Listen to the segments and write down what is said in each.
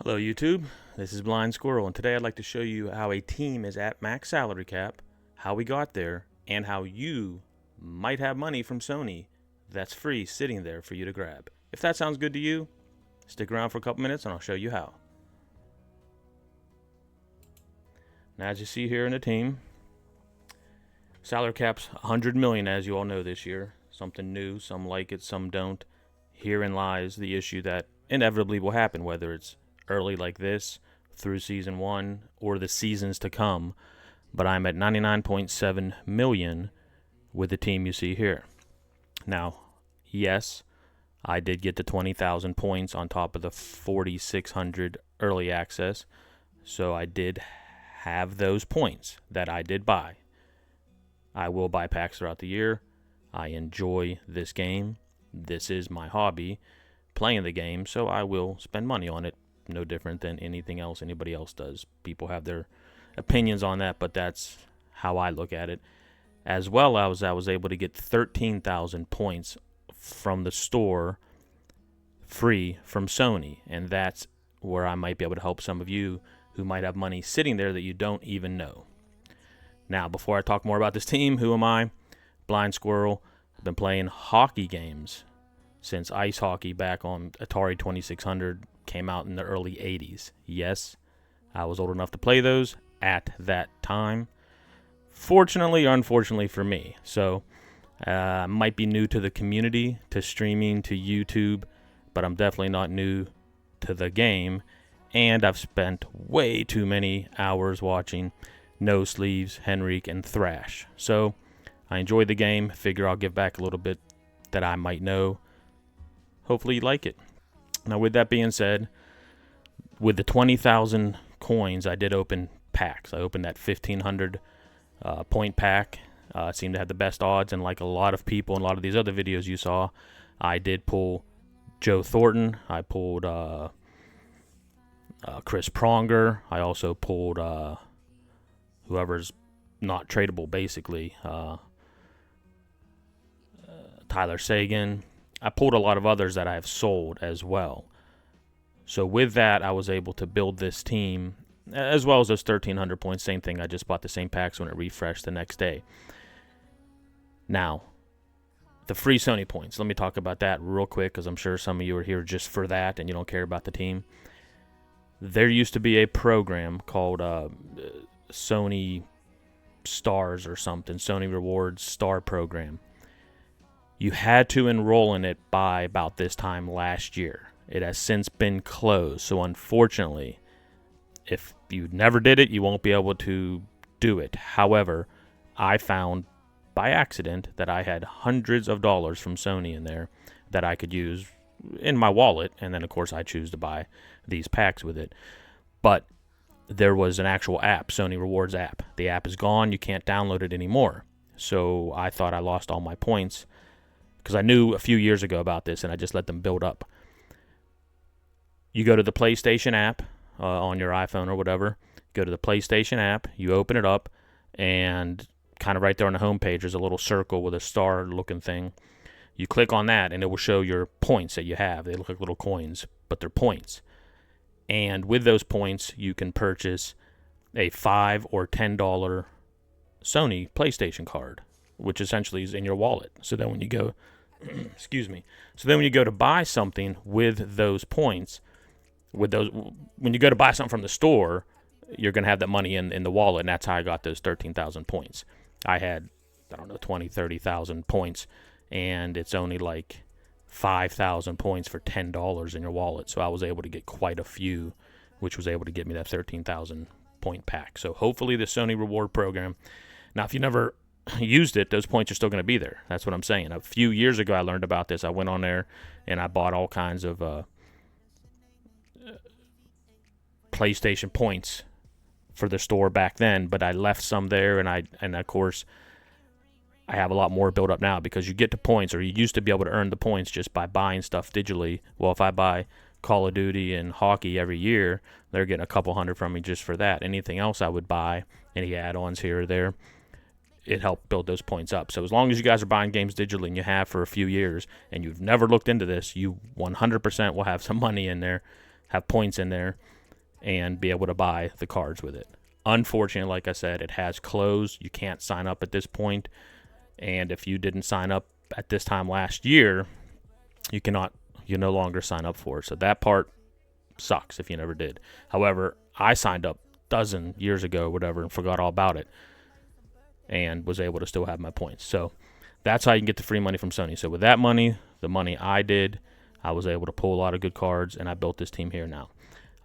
Hello YouTube, this is Blind Squirrel, and today I'd like to show you how a team is at max salary cap, how we got there, and how you might have money from Sony that's free sitting there for you to grab. If that sounds good to you, stick around for a couple minutes and I'll show you how. Now as you see here in the team, salary cap's 100 million as you all know this year. Something new, some like it, some don't. Herein lies the issue that inevitably will happen, whether it's early like this through season 1 or the seasons to come, but I'm at 99.7 million with the team you see here. Now, yes, I did get the 20,000 points on top of the 4,600 early access, so I did have those points that I did buy. I will buy packs throughout the year. I enjoy this game. This is my hobby, playing the game, so I will spend money on it. No different than anything else anybody else does. People have their opinions on that, but that's how I look at it. As well as I was able to get 13,000 points from the store free from Sony, and that's where I might be able to help some of you who might have money sitting there that you don't even know. Now, before I talk more about this team, who am I? Blind Squirrel. I've been playing hockey games since ice hockey back on Atari 2600 came out in the early 80s. Yes, I was old enough to play those at that time. Fortunately or unfortunately for me. So, I might be new to the community, to streaming, to YouTube, but I'm definitely not new to the game. And I've spent way too many hours watching No Sleeves, Henrik, and Thrash. So, I enjoy the game. Figure I'll give back a little bit that I might know. Hopefully you like it. Now, with that being said, with the 20,000 coins, I did open packs. I opened that 1,500 point pack. It seemed to have the best odds, and like a lot of people in a lot of these other videos you saw, I did pull Joe Thornton. I pulled Chris Pronger. I also pulled whoever's not tradable, basically. Tyler Seguin. I pulled a lot of others that I have sold as well. So with that, I was able to build this team, as well as those 1,300 points. Same thing, I just bought the same packs when it refreshed the next day. Now, the free Sony points. Let me talk about that real quick, because I'm sure some of you are here just for that and you don't care about the team. There used to be a program called Sony Stars or something, Sony Rewards Star Program. You had to enroll in it by about this time last year. It has since been closed. So unfortunately, if you never did it, you won't be able to do it. However, I found by accident that I had hundreds of dollars from Sony in there that I could use in my wallet. And then, of course, I choose to buy these packs with it. But there was an actual app, Sony Rewards app. The app is gone. You can't download it anymore. So I thought I lost all my points, because I knew a few years ago about this, and I just let them build up. You go to the PlayStation app on your iPhone or whatever. Go to the PlayStation app. You open it up, and kind of right there on the home page, there's a little circle with a star-looking thing. You click on that, and it will show your points that you have. They look like little coins, but they're points. And with those points, you can purchase a $5 or $10 Sony PlayStation card, which essentially is in your wallet. So then when you go, excuse me. So then when you go to buy something with those points, when you go to buy something from the store, you're going to have that money in the wallet, and that's how I got those 13,000 points. I had, 20, 30,000 points, and it's only like 5,000 points for $10 in your wallet. So I was able to get quite a few, which was able to get me that 13,000 point pack. So hopefully the Sony Reward program. Now, if you never used it, those points are still going to be there. That's what I'm saying. A few years ago, I learned about this. I went on there and I bought all kinds of PlayStation points for the store back then, but I left some there, and of course I have a lot more built up now, because you get to points, or you used to be able to earn the points just by buying stuff digitally. Well, if I buy Call of Duty and hockey every year, they're getting a couple hundred from me just for that. Anything else I would buy, any add-ons here or there, it helped build those points up. So as long as you guys are buying games digitally, and you have for a few years, and you've never looked into this, you 100% will have some money in there have points in there, and be able to buy the cards with it. Unfortunately, like I said, it has closed. You can't sign up at this point. And if you didn't sign up at this time last year, you no longer sign up for it. So that part sucks if you never did. However, I signed up a dozen years ago, whatever, and forgot all about it and was able to still have my points. So that's how you can get the free money from Sony. So with that money, the money I did, I was able to pull a lot of good cards, and I built this team here now.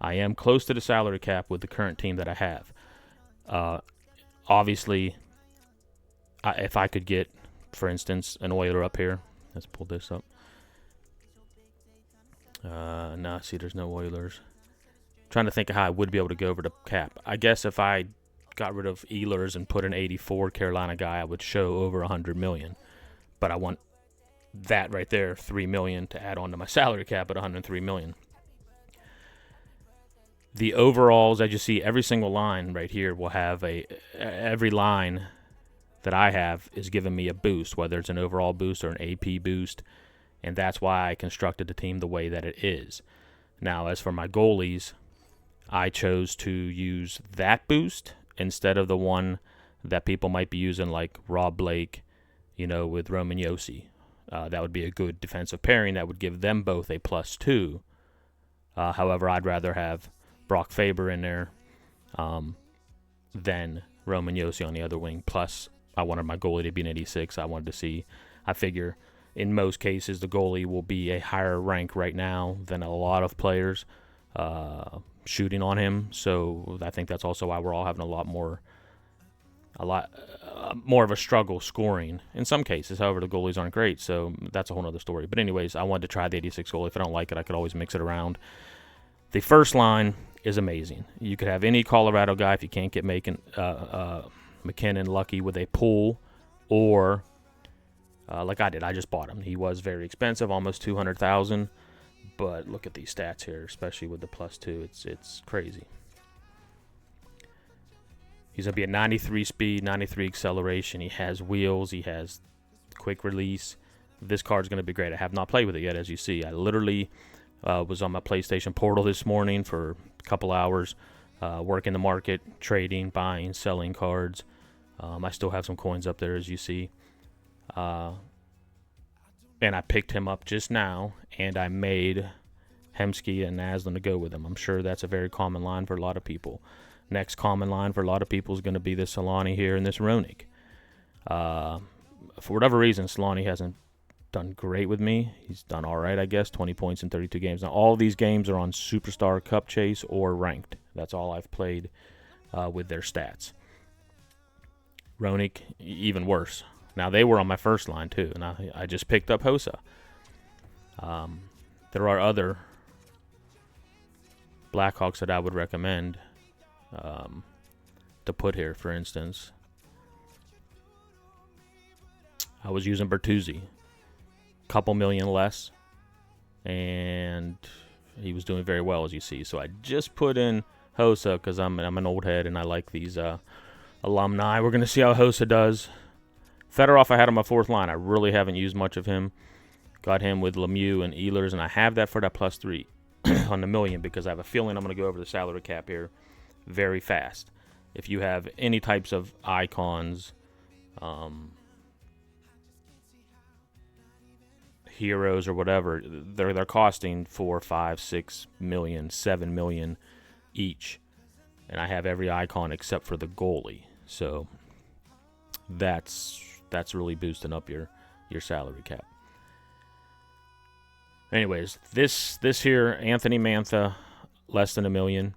I am close to the salary cap with the current team that I have. Obviously, if I could get, for instance, an Oiler up here. Let's pull this up. No, see, there's no Oilers. Trying to think of how I would be able to go over the cap. I guess if I got rid of Ehlers and put an 84 Carolina guy, I would show over $100 million. But I want that right there, $3 million, to add on to my salary cap at $103 million. The overalls, as you see, every single line right here will have every line that I have is giving me a boost, whether it's an overall boost or an AP boost, and that's why I constructed the team the way that it is. Now, as for my goalies, I chose to use that boost instead of the one that people might be using, like Rob Blake, with Roman Josi. That would be a good defensive pairing. That would give them both a +2. However, I'd rather have Brock Faber in there than Roman Josi on the other wing. Plus, I wanted my goalie to be an 86. I figure in most cases the goalie will be a higher rank right now than a lot of players shooting on him. So I think that's also why we're all having a lot more of a struggle scoring in some cases. However, the goalies aren't great, so that's a whole other story. But anyways, I wanted to try the 86 goalie. If I don't like it, I could always mix it around. The first line is amazing. You could have any Colorado guy if you can't get McKinnon lucky with a pull, or like I did, I just bought him. He was very expensive, almost $200,000, but look at these stats here, especially with the +2. It's crazy. He's going to be a 93 speed, 93 acceleration. He has wheels. He has quick release. This card's going to be great. I have not played with it yet, as you see. I literally was on my PlayStation Portal this morning for a couple hours, working the market, trading, buying, selling cards. I still have some coins up there, as you see. And I picked him up just now, and I made Hemsky and Naslin to go with him. I'm sure that's a very common line for a lot of people. Next common line for a lot of people is going to be this Solani here and this Roenick. For whatever reason, Solani hasn't done great with me. He's done all right, I guess, 20 points in 32 games. Now, all these games are on Superstar Cup Chase or Ranked. That's all I've played with their stats. Roenick, even worse. Now, they were on my first line, too, and I just picked up Hossa. There are other Blackhawks that I would recommend to put here, for instance. I was using Bertuzzi. Couple million less, and he was doing very well, as you see. So I just put in Hossa because I'm an old head and I like these alumni. We're going to see how Hossa does. Fedorov I had on my fourth line. I really haven't used much of him. Got him with Lemieux and Ehlers, and I have that for that +3 on the million because I have a feeling I'm going to go over the salary cap here very fast. If you have any types of icons, heroes or whatever, they're costing $4, $5, $6 million, $7 million each, and I have every icon except for the goalie. So that's really boosting up your salary cap. Anyways, this here, Anthony Mantha, less than $1 million,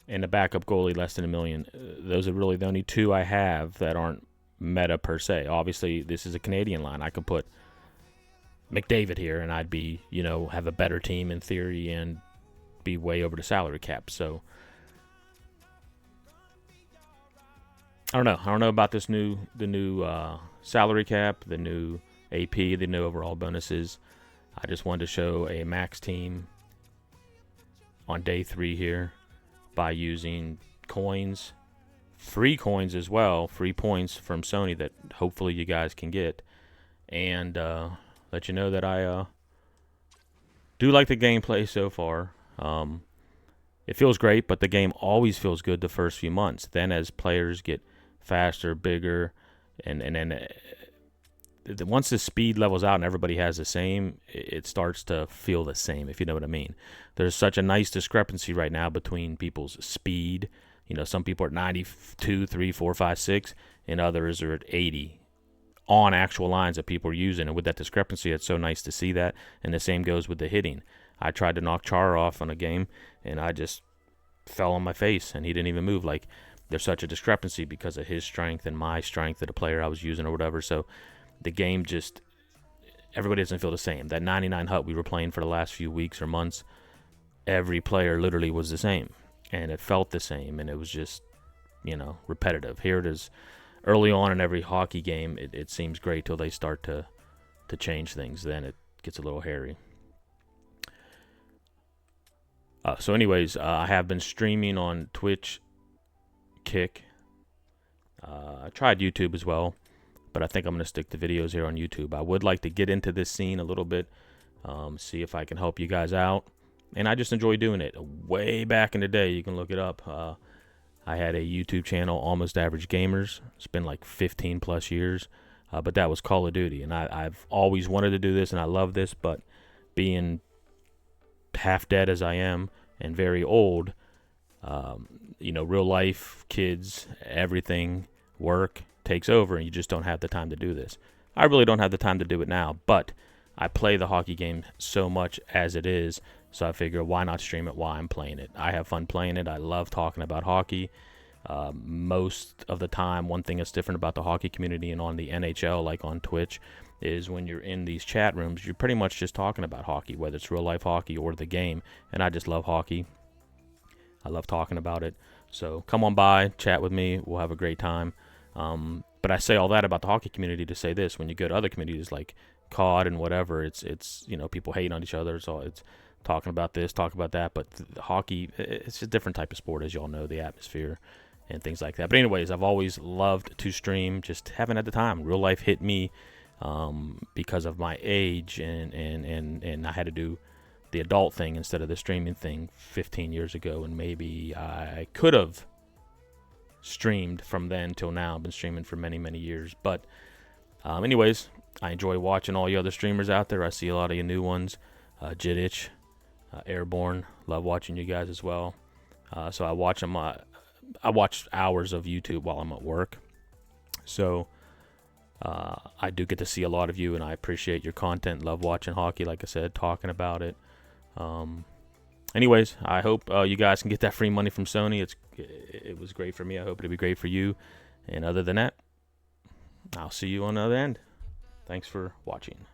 and the backup goalie less than $1 million. Those are really the only two I have that aren't meta per se. Obviously, this is a Canadian line. I could put McDavid here, and I'd be, have a better team in theory and be way over the salary cap. So I don't know. I don't know about the new salary cap, the new AP, the new overall bonuses. I just wanted to show a max team on day 3 here by using coins, free coins as well, free points from Sony that hopefully you guys can get, and let you know that I do like the gameplay so far. It feels great, but the game always feels good the first few months. Then as players get faster, bigger, and then once the speed levels out and everybody has the same, it starts to feel the same, if you know what I mean. There's such a nice discrepancy right now between people's speed. Some people are at 92, 3, 4, 5, 6, and others are at 80 on actual lines that people are using. And with that discrepancy, it's so nice to see that. And the same goes with the hitting. I tried to knock Char off on a game, and I just fell on my face, and he didn't even move. Like, there's such a discrepancy because of his strength and my strength of the player I was using or whatever. So the game just, everybody doesn't feel the same. That 99 hut we were playing for the last few weeks or months, every player literally was the same, and it felt the same, and it was just, repetitive. Here it is early on in every hockey game. It seems great till they start to change things. Then it gets a little hairy. So anyways, I have been streaming on Twitch, Kick. I tried YouTube as well, but I think I'm going to stick to videos here on YouTube. I would like to get into this scene a little bit, see if I can help you guys out. And I just enjoy doing it. Way back in the day, you can look it up. I had a YouTube channel, Almost Average Gamers. It's been like 15 plus years, but that was Call of Duty. And I've always wanted to do this, and I love this, but being half dead as I am and very old, real life, kids, everything, work takes over, and you just don't have the time to do this. I really don't have the time to do it now, but I play the hockey game so much as it is, so I figure why not stream it while I'm playing it. I have fun playing it. I love talking about hockey. Most of the time, one thing that's different about the hockey community and on the NHL, like on Twitch, is when you're in these chat rooms, you're pretty much just talking about hockey, whether it's real life hockey or the game. And I just love hockey. I love talking about it. So come on by, chat with me. We'll have a great time. But I say all that about the hockey community to say this: when you go to other communities like COD and whatever, it's people hate on each other. So it's talking about this, talking about that. But hockey, it's a different type of sport, as y'all know, the atmosphere and things like that. But anyways, I've always loved to stream, just haven't had the time. Real life hit me because of my age, and I had to do the adult thing instead of the streaming thing 15 years ago, and maybe I could have streamed from then till now. I've been streaming for many years, but anyways, I enjoy watching all you other streamers out there. I see a lot of you new ones. Jiditch, Airborne, love watching you guys as well. So I watch them. I watch hours of YouTube while I'm at work, so I do get to see a lot of you, and I appreciate your content. Love watching hockey, like I said, talking about it. Anyways, I hope you guys can get that free money from Sony. It was great for me. I hope it'll be great for you. And other than that, I'll see you on the other end. Thanks for watching.